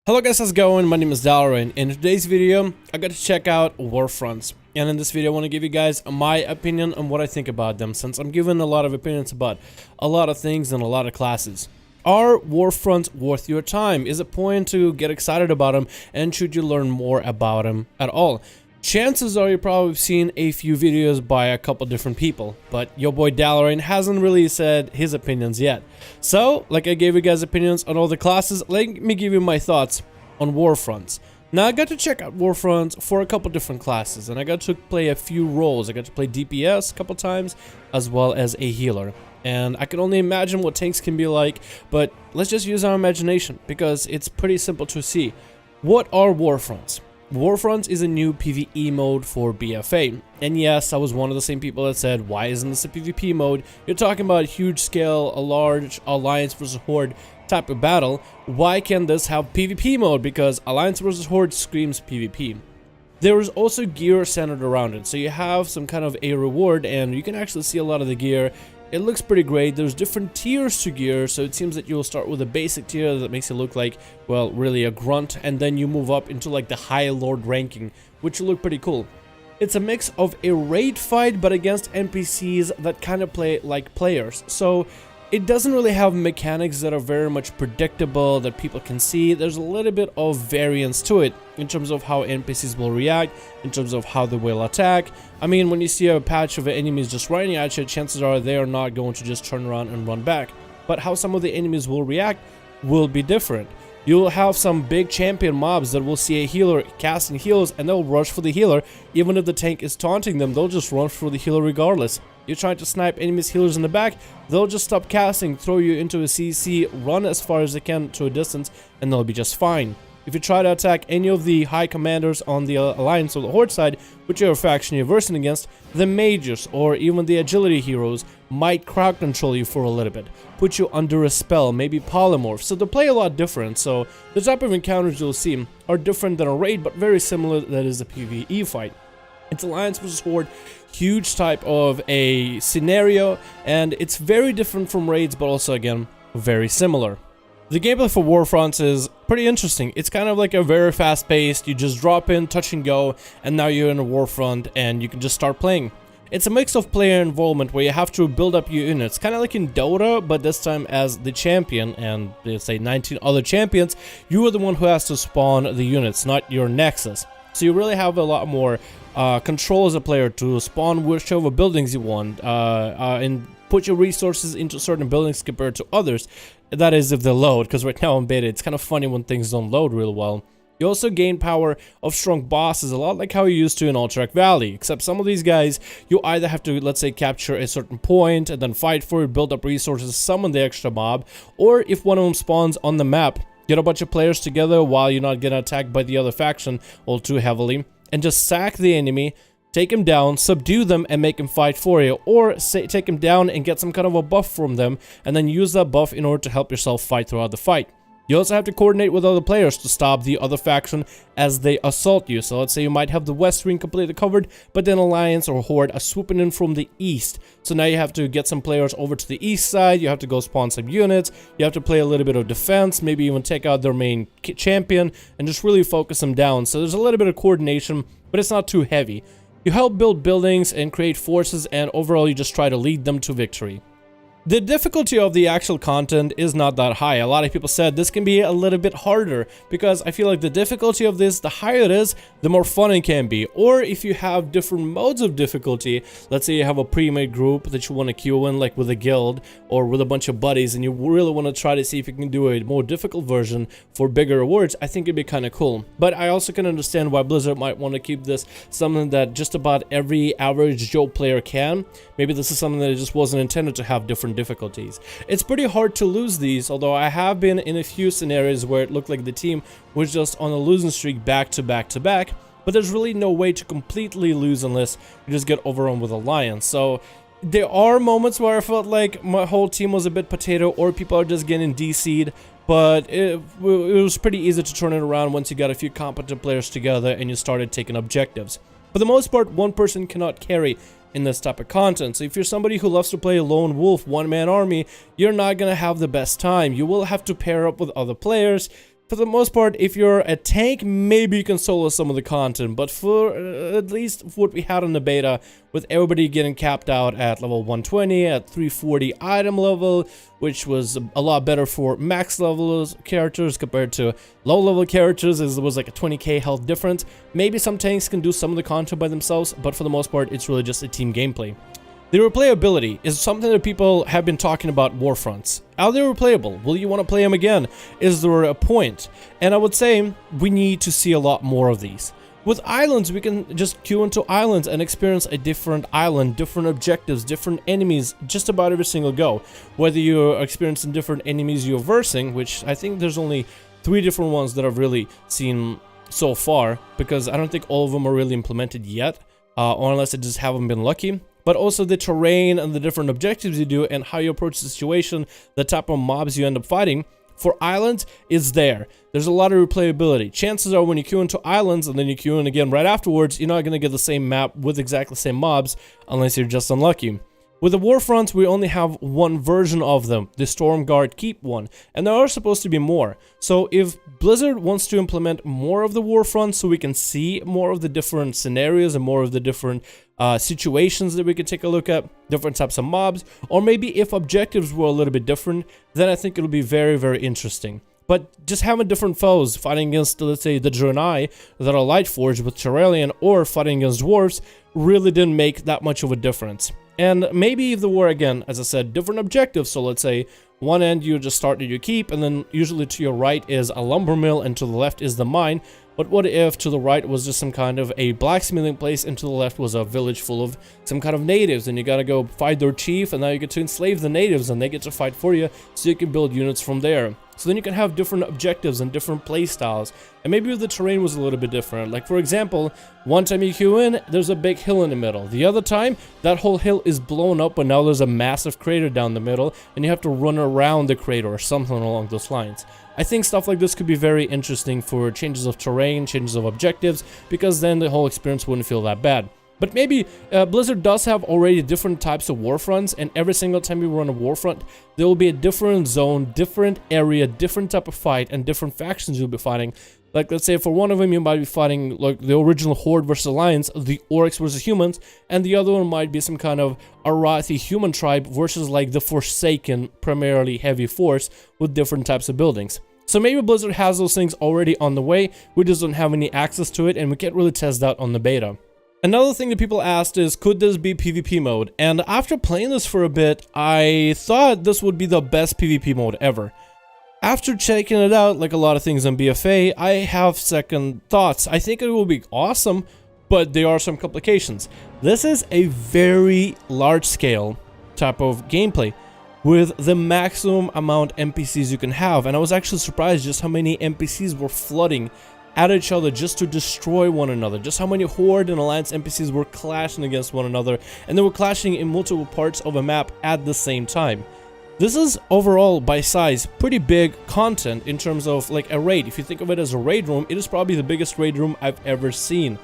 Hello guys, how's it going? My name is Dalrin. In today's video, I got to check out Warfronts. And in this video, I want to give you guys my opinion on what I think about them, since I'm giving a lot of opinions about a lot of things and a lot of classes. Are Warfronts worth your time? Is it point to get excited about them, and should you learn more about them at all? Chances are you probably seen a few videos by a couple different people, but your boy Dalrin hasn't really said his opinions yet. So, like I gave you guys opinions on all the classes, let me give you my thoughts on Warfronts. Now, I got to check out Warfronts for a couple different classes, and I got to play a few roles. I got to play DPS a couple times, as well as a healer. And I can only imagine what tanks can be like, but let's just use our imagination, because it's pretty simple to see. What are Warfronts? Warfronts is a new PvE mode for BFA, and yes, I was one of the same people that said, why isn't this a PvP mode? You're talking about huge scale, a large alliance versus horde type of battle. Why can't this have PvP mode? Because alliance versus horde screams PvP. There is also gear centered around it, so you have some kind of a reward, and you can actually see a lot of the gear. It looks pretty great. There's different tiers to gear, so it seems that you'll start with a basic tier that makes it look like, well, really a grunt, and then you move up into like the high lord ranking, which will look pretty cool. It's a mix of a raid fight, but against NPCs that kind of play like players. So it doesn't really have mechanics that are very much predictable that people can see. There's a little bit of variance to it in terms of how NPCs will react, in terms of how they will attack. I mean, when you see a patch of enemies just running at you, chances are they are not going to just turn around and run back. But how some of the enemies will react will be different. You'll have some big champion mobs that will see a healer casting heals, and they'll rush for the healer. Even if the tank is taunting them, they'll just run for the healer regardless. You're trying to snipe enemies healers in the back, they'll just stop casting, throw you into a CC, run as far as they can to a distance, and they'll be just fine. If you try to attack any of the high commanders on the alliance or the horde side, whichever faction you're versing against, the mages or even the agility heroes might crowd control you for a little bit, put you under a spell, maybe polymorph. So they play a lot different. So the type of encounters you'll see are different than a raid, but very similar. That is a PvE fight. It's alliance versus horde, huge type of a scenario, and it's very different from raids, but also again very similar. The gameplay for Warfronts is pretty interesting. It's kind of like a very fast-paced, you just drop in, touch and go, and now you're in a Warfront and you can just start playing. It's a mix of player involvement where you have to build up your units, kind of like in Dota, but this time as the champion, and let's say 19 other champions, you are the one who has to spawn the units, not your nexus. So you really have a lot more control as a player to spawn whichever buildings you want, and put your resources into certain buildings compared to others. That is if they load, because right now in beta it's kind of funny when things don't load real well. You also gain power of strong bosses, a lot like how you used to in Alterac Valley, except some of these guys you either have to, let's say, capture a certain point and then fight for it, build up resources, summon the extra mob, or if one of them spawns on the map, get a bunch of players together while you're not getting attacked by the other faction all too heavily, and just sack the enemy, take him down, subdue them, and make him fight for you, or say, take him down and get some kind of a buff from them, and then use that buff in order to help yourself fight throughout the fight. You also have to coordinate with other players to stop the other faction as they assault you. So let's say you might have the west wing completely covered, but then Alliance or Horde are swooping in from the east. So now you have to get some players over to the east side, you have to go spawn some units, you have to play a little bit of defense, maybe even take out their main champion, and just really focus them down. So there's a little bit of coordination, but it's not too heavy. You help build buildings and create forces, and overall you just try to lead them to victory. The difficulty of the actual content is not that high. A lot of people said this can be a little bit harder, because I feel like the difficulty of this, the higher it is, the more fun it can be. Or if you have different modes of difficulty, let's say you have a pre-made group that you want to queue in, like with a guild or with a bunch of buddies, and you really want to try to see if you can do a more difficult version for bigger rewards, I think it'd be kind of cool. But I also can understand why Blizzard might want to keep this something that just about every average Joe player can. Maybe this is something that it just wasn't intended to have different difficulties. It's pretty hard to lose these, although I have been in a few scenarios where it looked like the team was just on a losing streak back to back to back, but there's really no way to completely lose unless you just get overrun with Alliance. So there are moments where I felt like my whole team was a bit potato, or people are just getting DC'd, but it was pretty easy to turn it around once you got a few competent players together and you started taking objectives. For the most part, one person cannot carry in this type of content. So if you're somebody who loves to play a lone wolf, one-man army, you're not gonna have the best time. You will have to pair up with other players. For the most part, if you're a tank, maybe you can solo some of the content, but for at least what we had in the beta, with everybody getting capped out at level 120, at 340 item level, which was a lot better for max level characters compared to low level characters, as it was like a 20k health difference. Maybe some tanks can do some of the content by themselves, but for the most part, it's really just a team gameplay. The replayability is something that people have been talking about Warfronts. Are they replayable? Will you want to play them again? Is there a point? And I would say we need to see a lot more of these. With islands, we can just queue into islands and experience a different island, different objectives, different enemies, just about every single go. Whether you're experiencing different enemies you're versing, which I think there's only 3 different ones that I've really seen so far, because I don't think all of them are really implemented yet, or unless I just haven't been lucky. But also the terrain and the different objectives you do and how you approach the situation, the type of mobs you end up fighting. For islands, is there. There's a lot of replayability. Chances are when you queue into islands and then you queue in again right afterwards, you're not going to get the same map with exactly the same mobs unless you're just unlucky. With the Warfronts, we only have one version of them, the Stormguard Keep one, and there are supposed to be more. So if Blizzard wants to implement more of the Warfronts so we can see more of the different scenarios and more of the different situations that we could take a look at, different types of mobs, or maybe if objectives were a little bit different, then I think it'll be very, very interesting. But just having different foes fighting against, let's say, the Draenei that are Lightforged with Terralion, or fighting against dwarves, really didn't make that much of a difference. And maybe if there were, again, as I said, different objectives, so let's say one end you just start at your keep, and then usually to your right is a lumber mill, and to the left is the mine. But what if to the right was just some kind of a blacksmithing place, and to the left was a village full of some kind of natives, and you gotta go fight their chief, and now you get to enslave the natives, and they get to fight for you, so you can build units from there. So then you can have different objectives and different play styles, and maybe if the terrain was a little bit different. Like for example, one time you queue in, there's a big hill in the middle. The other time, that whole hill is blown up, and now there's a massive crater down the middle, and you have to run around the crater or something along those lines. I think stuff like this could be very interesting for changes of terrain, changes of objectives, because then the whole experience wouldn't feel that bad. But maybe Blizzard does have already different types of Warfronts, and every single time you run a Warfront, there will be a different zone, different area, different type of fight, and different factions you'll be fighting. Like, let's say for one of them, you might be fighting like the original Horde versus Alliance, the Orcs versus humans, and the other one might be some kind of Arathi human tribe versus like the Forsaken, primarily heavy force, with different types of buildings. So maybe Blizzard has those things already on the way, we just don't have any access to it, and we can't really test that on the beta. Another thing that people asked is, could this be PvP mode? And after playing this for a bit, I thought this would be the best PvP mode ever. After checking it out, like a lot of things on BFA, I have second thoughts. I think it will be awesome, but there are some complications. This is a very large scale type of gameplay, with the maximum amount NPCs you can have, and I was actually surprised just how many NPCs were flooding at each other just to destroy one another, just how many Horde and Alliance NPCs were clashing against one another, and they were clashing in multiple parts of a map at the same time. This is overall, by size, pretty big content in terms of like a raid. If you think of it as a raid room, it is probably the biggest raid room I've ever seen.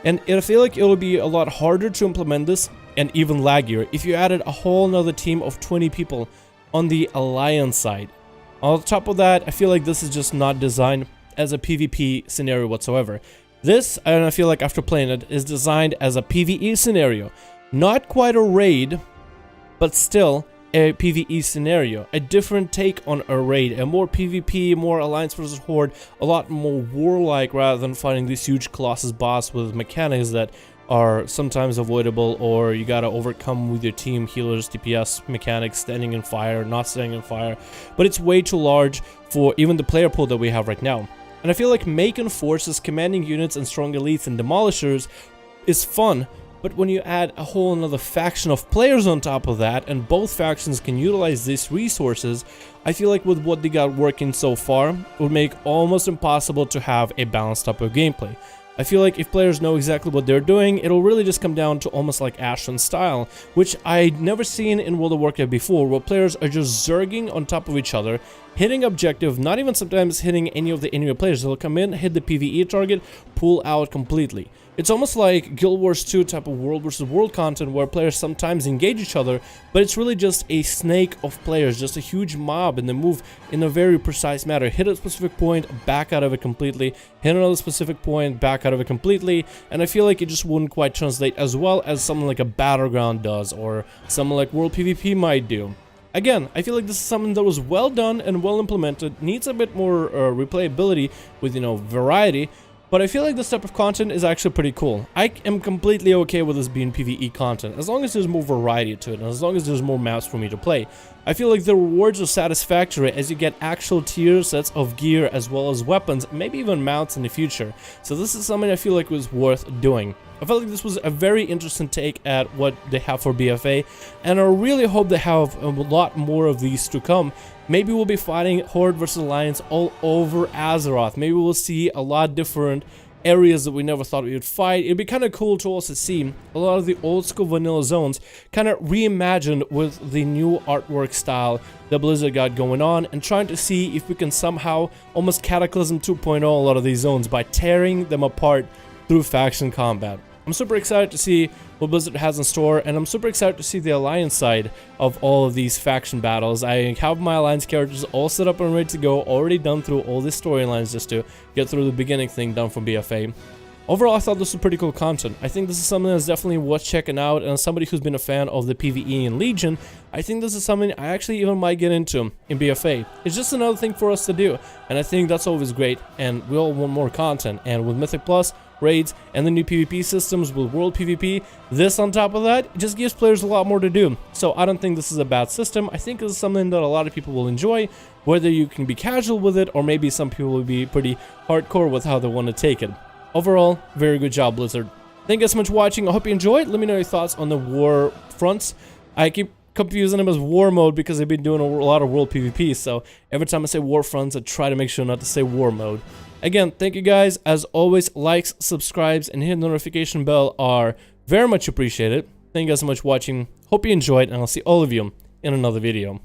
And I feel like it'll be a lot harder to implement this, and even laggier, if you added a whole nother team of 20 people on the Alliance side. On top of that, I feel like this is just not designed as a PvP scenario whatsoever. This, and I feel like after playing it, is designed as a PvE scenario. Not quite a raid, but still a PvE scenario. A different take on a raid, a more PvP, more Alliance versus Horde, a lot more warlike rather than fighting this huge Colossus boss with mechanics that are sometimes avoidable, or you gotta overcome with your team, healers, DPS mechanics, standing in fire, not standing in fire. But it's way too large for even the player pool that we have right now. And I feel like making forces, commanding units, and strong elites and demolishers is fun, but when you add a whole another faction of players on top of that, and both factions can utilize these resources, I feel like with what they got working so far, it would make almost impossible to have a balanced type of gameplay. I feel like if players know exactly what they're doing, it'll really just come down to almost like Ashen style, which I'd never seen in World of Warcraft before, where players are just zerging on top of each other, hitting objective, not even sometimes hitting any of the enemy players. They'll come in, hit the PvE target, pull out completely. It's almost like Guild Wars 2 type of world versus world content where players sometimes engage each other, but it's really just a snake of players, just a huge mob, and they move in a very precise manner. Hit a specific point, back out of it completely, hit another specific point, back out of it completely, and I feel like it just wouldn't quite translate as well as something like a Battleground does, or something like World PvP might do. Again, I feel like this is something that was well done and well implemented, needs a bit more replayability with, you know, variety, but I feel like this type of content is actually pretty cool. I am completely okay with this being PvE content, as long as there's more variety to it, and as long as there's more maps for me to play. I feel like the rewards are satisfactory as you get actual tier sets of gear as well as weapons, maybe even mounts in the future. So this is something I feel like was worth doing. I felt like this was a very interesting take at what they have for BFA, and I really hope they have a lot more of these to come. Maybe we'll be fighting Horde versus Alliance all over Azeroth. Maybe we'll see a lot different areas that we never thought we would fight. It'd be kind of cool to also see a lot of the old school vanilla zones kind of reimagined with the new artwork style that Blizzard got going on, and trying to see if we can somehow almost Cataclysm 2.0 a lot of these zones by tearing them apart through faction combat. I'm super excited to see what Blizzard has in store, and I'm super excited to see the Alliance side of all of these faction battles. I have my Alliance characters all set up and ready to go, already done through all these storylines just to get through the beginning thing done from BFA. Overall, I thought this was pretty cool content. I think this is something that's definitely worth checking out, and as somebody who's been a fan of the PvE and Legion, I think this is something I actually even might get into in BFA. It's just another thing for us to do, and I think that's always great, and we all want more content, and with Mythic Plus, raids, and the new PvP systems with World PvP, this on top of that, it just gives players a lot more to do. So I don't think this is a bad system. I think this is something that a lot of people will enjoy, whether you can be casual with it, or maybe some people will be pretty hardcore with how they want to take it. Overall, very good job, Blizzard. Thank you guys so much for watching. I hope you enjoyed. Let me know your thoughts on the Warfronts. I keep confusing them as War Mode because they've been doing a lot of World PvP, so every time I say Warfronts, I try to make sure not to say War Mode. Again, thank you guys. As always, likes, subscribes, and hit the notification bell are very much appreciated. Thank you guys so much for watching. Hope you enjoyed, and I'll see all of you in another video.